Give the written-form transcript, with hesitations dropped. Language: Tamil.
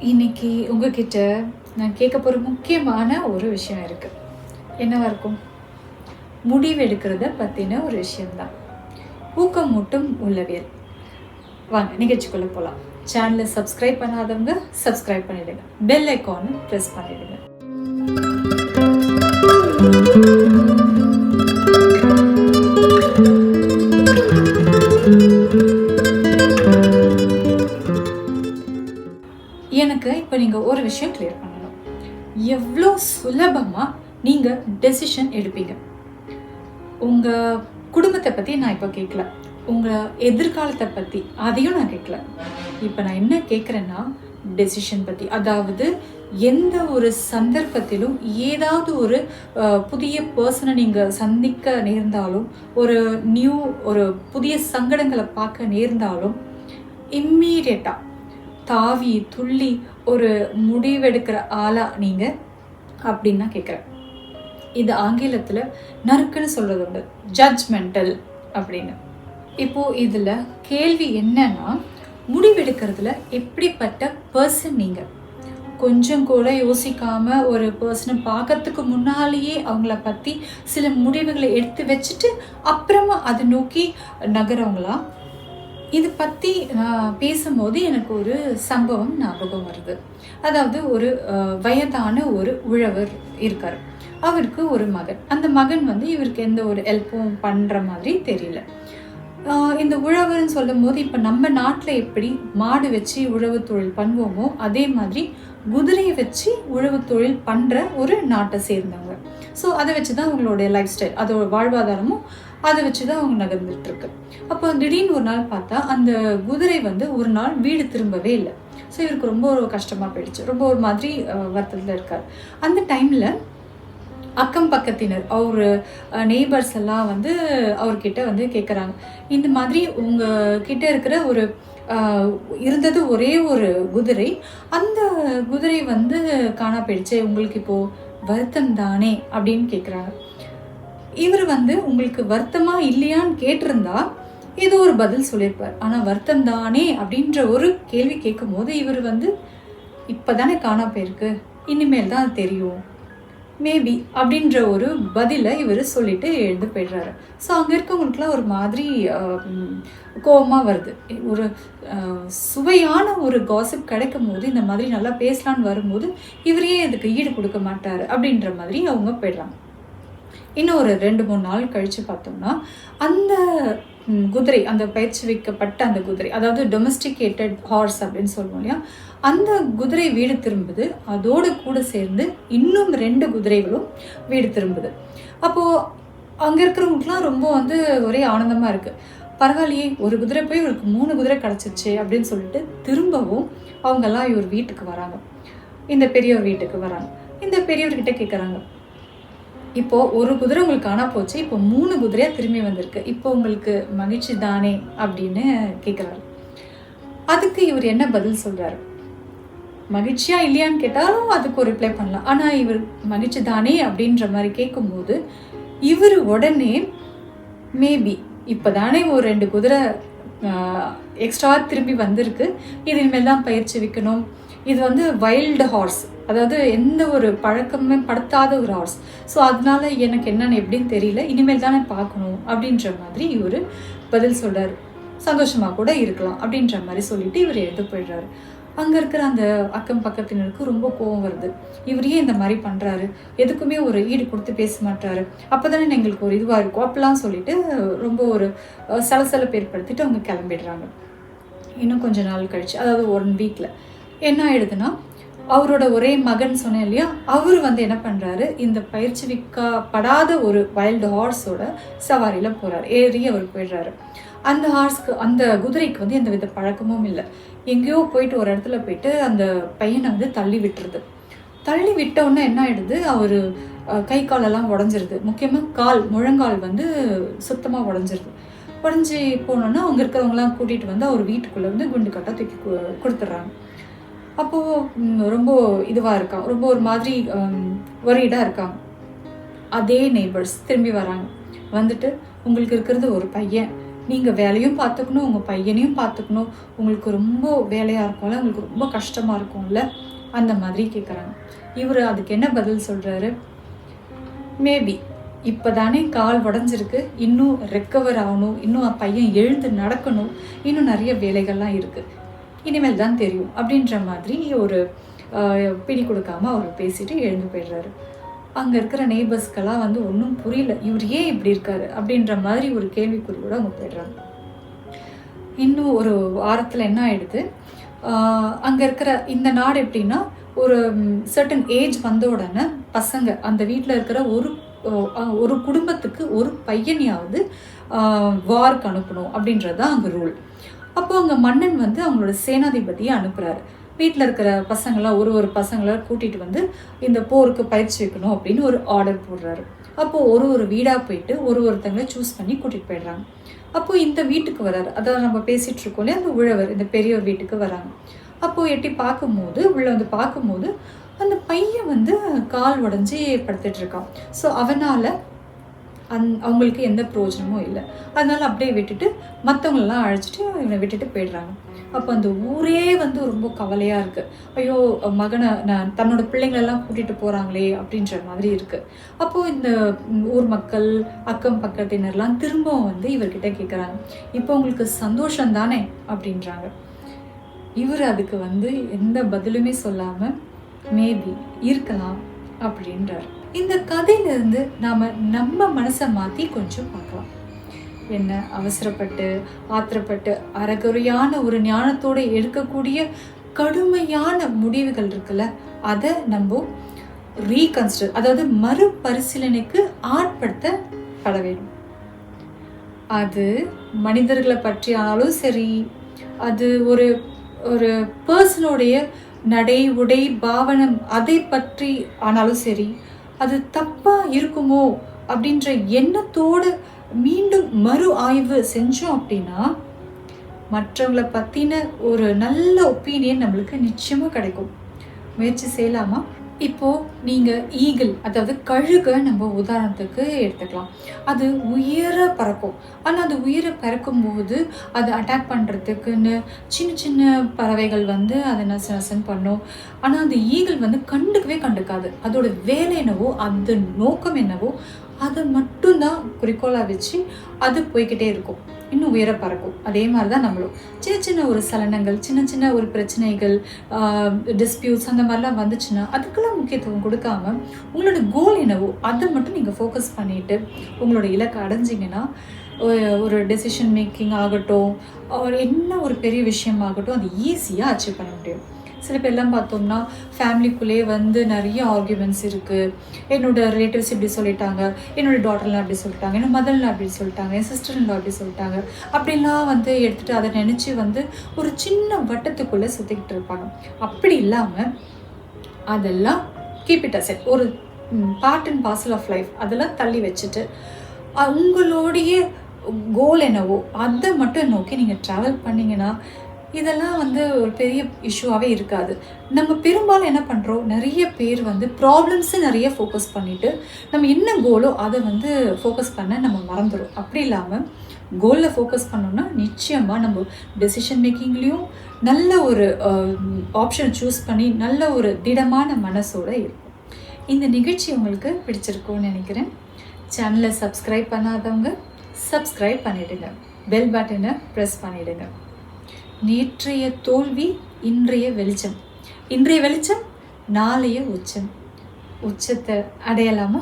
இன்னைக்கு உங்ககிட்ட நான் கேட்க போகிற முக்கியமான ஒரு விஷயம் இருக்கு. என்னவா இருக்கும்? முடிவெடுக்கிறத பற்றின ஒரு விஷயம்தான். ஊக்கமூட்டும் உள்ளவியல். வாங்க நிகழ்ச்சிக்குள்ள போகலாம். சேனலை சப்ஸ்கிரைப் பண்ணாதவங்க சப்ஸ்கிரைப் பண்ணிடுங்க. பெல் ஐக்கானும் ப்ரெஸ் பண்ணிடுங்க. எனக்கு இப்போ நீங்கள் ஒரு விஷயம் கிளியர் பண்ணணும். எவ்வளோ சுலபமாக நீங்கள் டெசிஷன் எடுப்பீங்க? உங்கள் குடும்பத்தை பற்றி நான் இப்போ கேட்கல, உங்கள் எதிர்காலத்தை பற்றி அதையும் நான் கேட்கல. இப்போ நான் என்ன கேட்குறேன்னா டெசிஷன் பற்றி. அதாவது எந்த ஒரு சந்தர்ப்பத்திலும் ஏதாவது ஒரு புதிய பர்சனை நீங்கள் சந்திக்க நேர்ந்தாலும், ஒரு புதிய சங்கடங்களை பார்க்க நேர்ந்தாலும் இம்மீடியட்டாக தாவி துள்ளி ஒரு முடிவெடுக்கிற ஆளா நீங்கள் அப்படின்னு நான் கேட்குறேன். இது ஆங்கிலத்தில் நறுக்குன்னு சொல்கிறது உண்டு, ஜட்ஜ்மெண்டல் அப்படின்னு. இப்போது இதில் கேள்வி என்னன்னா, முடிவெடுக்கிறதுல எப்படிப்பட்ட பர்சன் நீங்கள்? கொஞ்சம் கூட யோசிக்காமல் ஒரு பர்சனை பார்க்கறதுக்கு முன்னாலேயே அவங்கள பற்றி சில முடிவுகளை எடுத்து வச்சுட்டு அப்புறமா அதை நோக்கி நகரவங்களா? இது பற்றி நான் பேசும்போது எனக்கு ஒரு சம்பவம் ஞாபகம் வருது. அதாவது ஒரு வயதான ஒரு உழவர் இருக்கார். அவருக்கு ஒரு மகன். அந்த மகன் இவருக்கு எந்த ஒரு ஹெல்ப்பும் பண்ணுற மாதிரி தெரியல. இந்த உழவர்னு சொல்லும் போது இப்போ நம்ம நாட்டில் எப்படி மாடு வச்சு உழவு தொழில் பண்ணுவோமோ அதே மாதிரி குதிரையை வச்சு உழவு தொழில் பண்ணுற ஒரு நாட்டை சேர்ந்தவங்க. ஸோ அதை வச்சு தான் அவங்களுடைய லைஃப் ஸ்டைல், அதோட வாழ்வாதாரமும் அதை வச்சு தான் அவங்க நகர்ந்துட்டு இருக்கு. அப்போ திடீர்னு ஒரு நாள் பார்த்தா அந்த குதிரை ஒரு நாள் வீடு திரும்பவே இல்லை. ஸோ இவருக்கு ரொம்ப ஒரு கஷ்டமாக போயிடுச்சு. ரொம்ப ஒரு மாதிரி வருத்தத்தில் இருக்கார். அந்த டைமில் அக்கம் பக்கத்தினர், அவர் நெய்பர்ஸ் எல்லாம் அவர்கிட்ட கேட்குறாங்க, இந்த மாதிரி உங்கள் கிட்ட இருக்கிற ஒரு இருந்தது ஒரே ஒரு குதிரை, அந்த குதிரை காணா போயிடுச்சு, உங்களுக்கு இப்போது வருத்தம் தானே அப்படின்னு கேட்குறாங்க. இவர் உங்களுக்கு வருத்தமா இல்லையான்னு கேட்டிருந்தா ஏதோ ஒரு பதில் சொல்லியிருப்பார். ஆனால் வருத்தம் தானே அப்படின்ற ஒரு கேள்வி கேட்கும் போது இவர் இப்போதானே காணா போயிருக்கு, இனிமேல் தான் அது தெரியும் மேபி அப்படின்ற ஒரு பதிலை இவர் சொல்லிட்டு எழுந்து போயிடுறாரு. ஸோ அங்கே இருக்கவங்களுக்குலாம் ஒரு மாதிரி கோபமாக வருது. ஒரு சுவையான ஒரு காசிப் கிடைக்கும் போது இந்த மாதிரி நல்லா பேசலான்னு வரும்போது இவரே அதுக்கு ஈடு கொடுக்க மாட்டார் அப்படின்ற மாதிரி அவங்க போயிடுறாங்க. இன்னும் ஒரு 2-3 நாள் கழித்து பார்த்தோம்னா அந்த குதிரை, அந்த பயிற்சி வைக்கப்பட்ட அந்த குதிரை, அதாவது டொமஸ்டிகேட்டட் ஹார்ஸ் அப்படின்னு சொல்லுவோம் இல்லையா, அந்த குதிரை வீடு திரும்புது. அதோடு கூட சேர்ந்து இன்னும் 2 குதிரைகளும் வீடு திரும்புது. அப்போது அங்கே இருக்கிறவங்களுக்குலாம் ரொம்ப ஒரே ஆனந்தமாக இருக்குது. பரவாயில்லையே, ஒரு குதிரை போய் இவருக்கு 3 குதிரை கிடச்சிருச்சு அப்படின்னு சொல்லிட்டு திரும்பவும் அவங்கெல்லாம் இவர் வீட்டுக்கு வராங்க. இந்த பெரியவர் வீட்டுக்கு வராங்க. இந்த பெரியவர்கிட்ட கேட்குறாங்க, இப்போது ஒரு குதிரை உங்களுக்கு காணா போச்சு, இப்போ 3 குதிரையாக திரும்பி வந்திருக்கு, இப்போ உங்களுக்கு மகிழ்ச்சி தானே அப்படின்னு கேட்குறாரு. அதுக்கு இவர் என்ன பதில் சொல்கிறாரு? மகிழ்ச்சியா இல்லையான்னு கேட்டாலும் அதுக்கு ஒரு ரிப்ளை பண்ணலாம். ஆனால் இவர் மகிழ்ச்சி தானே அப்படின்ற மாதிரி கேட்கும்போது இவர் உடனே மேபி இப்போ தானே ஒரு 2 குதிரை எக்ஸ்ட்ரா திரும்பி வந்திருக்கு, இது இனிமேல் தான் பயிற்சி வைக்கணும், இது வைல்டு ஹார்ஸ், அதாவது எந்த ஒரு பழக்கமே படுத்தாத ஒரு ஹார்ஸ், ஸோ அதனால எனக்கு என்னன்னு எப்படின்னு தெரியல, இனிமேல் தானே பார்க்கணும் அப்படின்ற மாதிரி இவர் பதில் சொல்கிறார். சந்தோஷமாக கூட இருக்கலாம் அப்படின்ற மாதிரி சொல்லிட்டு இவர் எழுந்து போயிடுறாரு. அங்கே இருக்கிற அந்த அக்கம் பக்கத்தினருக்கு ரொம்ப கோவம் வருது. இவர் ஏன் இந்த மாதிரி பண்ணுறாரு, எதுக்குமே ஒரு ஈடு கொடுத்து பேச மாட்டாரு, அப்போ தானே எங்களுக்கு ஒரு இதுவாக இருக்கும் அப்படிலாம் சொல்லிட்டு ரொம்ப ஒரு சலசலப்பு ஏற்படுத்திட்டு அவங்க கிளம்பிடுறாங்க. இன்னும் கொஞ்ச நாள் கழிச்சு, அதாவது 1 வீக்கில் என்ன ஆயிடுதுன்னா, அவரோட ஒரே மகன் சொன்னேன் இல்லையா, அவர் என்ன பண்ணுறாரு, இந்த பயிற்சி விற்கப்படாத ஒரு வைல்டு ஹார்ஸோட சவாரியில் போகிறார். ஏறி அவர் போயிடுறாரு. அந்த ஹார்ஸ்க்கு, அந்த குதிரைக்கு எந்த வித பழக்கமும் இல்லை. எங்கேயோ போயிட்டு ஒரு இடத்துல போயிட்டு அந்த பையனை தள்ளி விட்டுருது. தள்ளி விட்டோன்னே என்ன ஆகிடுது, அவர் கை காலெல்லாம் உடஞ்சிருது. முக்கியமாக முழங்கால் சுத்தமாக உடஞ்சிருது. உடஞ்சி போனோன்னா அங்கே இருக்கிறவங்களாம் கூட்டிகிட்டு அவர் வீட்டுக்குள்ளே குண்டு கட்டாக தூக்கி கொடுத்துட்றாங்க. அப்போது ரொம்ப இதுவாக இருக்காங்க, ரொம்ப ஒரு மாதிரி வரிடாக இருக்காங்க. அதே நெய்பர்ஸ் திரும்பி வராங்க. உங்களுக்கு இருக்கிறது ஒரு பையன், நீங்கள் வேலையும் பார்த்துக்கணும், உங்கள் பையனையும் பார்த்துக்கணும், உங்களுக்கு ரொம்ப வேலையாக இருக்கும்ல, உங்களுக்கு ரொம்ப கஷ்டமாக இருக்கும்ல, அந்த மாதிரி கேட்குறாங்க. இவர் அதுக்கு என்ன பதில் சொல்கிறாரு, மேபி இப்போ தானே கால் உடஞ்சிருக்கு, இன்னும் ரெக்கவர் ஆகணும், இன்னும் பையன் எழுந்து நடக்கணும், இன்னும் நிறைய வேலைகள்லாம் இருக்குது, இனிமேல் தான் தெரியும் அப்படின்ற மாதிரி ஒரு பிடி கொடுக்காம அவர் பேசிட்டு எழுந்து போயிடுறாரு. அங்கே இருக்கிற நெய்பர்ஸ்க்கெல்லாம் வந்து ஒன்றும் புரியல, இவர் ஏன் இப்படி இருக்காரு அப்படின்ற மாதிரி ஒரு கேள்விக்குறியோடு அவங்க போயிடுறாங்க. இன்னும் ஒரு வாரத்தில் என்ன ஆயிடுது, அங்கே இருக்கிற இந்த நாடு எப்படின்னா, ஒரு சர்டன் ஏஜ் வந்த உடனே பசங்க அந்த வீட்டில் இருக்கிற ஒரு குடும்பத்துக்கு ஒரு பையனையாவது வார்க்கு அனுப்பணும் அப்படின்றது தான் அங்கே ரூல். அப்போ அங்கே மன்னன் வந்து அவங்களோட சேனாதிபதியை அனுப்புகிறாரு. வீட்டில் இருக்கிற பசங்களாம் ஒரு பசங்களை கூட்டிகிட்டு வந்து இந்த போருக்கு பயிற்சி வைக்கணும் அப்படின்னு ஒரு ஆர்டர் போடுறாரு. அப்போது ஒரு வீடாக போயிட்டு ஒருத்தங்களை சூஸ் பண்ணி கூட்டிகிட்டு போயிடுறாங்க. அப்போது இந்த வீட்டுக்கு வராரு, அதாவது நம்ம பேசிகிட்டு இருக்கோம் இல்லையா, அந்த உழவர் இந்த பெரியவர் வீட்டுக்கு வராங்க. அப்போது எட்டி பார்க்கும்போது உள்ளே வந்து பார்க்கும்போது அந்த பையன் வந்து கால் உடஞ்சி படுத்துட்டு இருக்கான். ஸோ அவனால் அவங்களுக்கு எந்த பிரயோஜனமும் இல்லை. அதனால அப்படியே விட்டுட்டு மற்றவங்களெல்லாம் அழைச்சிட்டு இவனை விட்டுட்டு போயிடுறாங்க. அப்போ அந்த ஊரே வந்து ரொம்ப கவலையாக இருக்குது. ஐயோ, மகனை தன்னோட பிள்ளைங்களெல்லாம் கூட்டிகிட்டு போகிறாங்களே அப்படின்ற மாதிரி இருக்குது. அப்போது இந்த ஊர் மக்கள் அக்கம் பக்கத்தினர்லாம் திரும்பவும் வந்து இவர்கிட்ட கேட்குறாங்க, இப்போ உங்களுக்கு சந்தோஷம் தானே அப்படின்றாங்க. இவர் அதுக்கு வந்து எந்த பதிலுமே சொல்லாமல் மேபி இருக்கலாம் அப்படின்றார். இந்த கதையிலிருந்து நாம் நம்ம மனசை மாற்றி கொஞ்சம் பார்க்கலாம். என்ன அவசரப்பட்டு ஆத்திரப்பட்டு அறகுறையான ஒரு ஞானத்தோடு எடுக்கக்கூடிய கடுமையான முடிவுகள் இருக்குல்ல, அதை நம்ம ரீகன்சிடர், அதாவது மறுபரிசீலனைக்கு ஆட்படுத்தப்பட வேண்டும். அது மனிதர்களை பற்றியாலும் சரி, அது ஒரு ஒரு பர்சனுடைய நடை உடை பாவனம் அதை பற்றி ஆனாலும் சரி, அது தப்பாக இருக்குமோ அப்படின்ற எண்ணத்தோடு மீண்டும் மறு ஆய்வு செஞ்சோம் அப்படின்னா மற்றவங்களை பற்றின ஒரு நல்ல ஒப்பீனியன் நம்மளுக்கு நிச்சயமாக கிடைக்கும். முயற்சி செய்யலாமா? இப்போது நீங்கள் ஈகிள், அதாவது கழுகை நம்ம உதாரணத்துக்கு எடுத்துக்கலாம். அது உயர பறக்கும். ஆனால் அது உயர பறக்கும்போது அது அட்டாக் பண்ணுறதுக்குன்னு சின்ன சின்ன பறவைகள் வந்து அதை நசன் பண்ணும். ஆனால் அந்த ஈகிள் வந்து கண்டுக்காது. அதோட வேலை என்னவோ, அந்த நோக்கம் என்னவோ, அதை மட்டும்தான் குறிக்கோளாக வச்சு அது போய்கிட்டே இருக்கும், இன்னும் உயர பறக்கும். அதே மாதிரி தான் நம்மளும் சின்ன சின்ன ஒரு சலனங்கள், சின்ன சின்ன ஒரு பிரச்சனைகள், டிஸ்பியூட்ஸ் அந்த மாதிரிலாம் வந்துச்சுன்னா அதுக்கெல்லாம் முக்கியத்துவம் கொடுக்காம உங்களோட கோல் என்னவோ அதை மட்டும் நீங்கள் ஃபோக்கஸ் பண்ணிவிட்டு உங்களோட இலக்கை அடைஞ்சிங்கன்னா ஒரு டெசிஷன் மேக்கிங் ஆகட்டும், என்ன ஒரு பெரிய விஷயமாகட்டும், அது ஈஸியாக அச்சீவ் பண்ண முடியும். சில பேர்லாம் பார்த்தோம்னா ஃபேமிலிக்குள்ளேயே வந்து நிறைய ஆர்கியூமெண்ட்ஸ் இருக்குது. என்னோடய ரிலேட்டிவ்ஸ் இப்படி சொல்லிட்டாங்க, என்னோடய டாட்டர்லாம் அப்படி சொல்லிட்டாங்க, என்னோட மதர்லாம் அப்படி சொல்லிட்டாங்க, என் சிஸ்டர்லாம் அப்படி சொல்லிட்டாங்க, அப்படிலாம் வந்து எடுத்துகிட்டு அதை நினச்சி வந்து ஒரு சின்ன வட்டத்துக்குள்ளே சுற்றிக்கிட்டு இருப்பாங்க. அப்படி இல்லாமல் அதெல்லாம் கீப் இட் அசெட், ஒரு part and parcel of life, அதெல்லாம் தள்ளி வச்சுட்டு உங்களுடைய கோல் என்னவோ அதை மட்டும் நோக்கி நீங்கள் ட்ராவல் பண்ணிங்கன்னா இதெல்லாம் வந்து ஒரு பெரிய இஷ்யூவாகவே இருக்காது. நம்ம பெரும்பாலும் என்ன பண்ணுறோம், நிறைய பேர் வந்து ப்ராப்ளம்ஸை நிறைய ஃபோக்கஸ் பண்ணிவிட்டு நம்ம என்ன கோலோ அதை வந்து ஃபோக்கஸ் பண்ண நம்ம மறந்துடும். அப்படி இல்லாமல் கோலில் ஃபோக்கஸ் பண்ணோம்னா நிச்சயமாக நம்ம டெசிஷன் மேக்கிங்லேயும் நல்ல ஒரு ஆப்ஷன் சூஸ் பண்ணி நல்ல ஒரு திடமான மனசோடு இருக்கும். இந்த நிகழ்ச்சி உங்களுக்கு பிடிச்சிருக்கும்னு நினைக்கிறேன். சேனலை சப்ஸ்கிரைப் பண்ணாதவங்க சப்ஸ்கிரைப் பண்ணிவிடுங்க, பெல் பட்டனை ப்ரெஸ் பண்ணிவிடுங்க. நேற்றைய தோல்வி இன்றைய வெளிச்சம், இன்றைய வெளிச்சம் நாளைய உச்சம். உச்சத்தை அடையலாமா?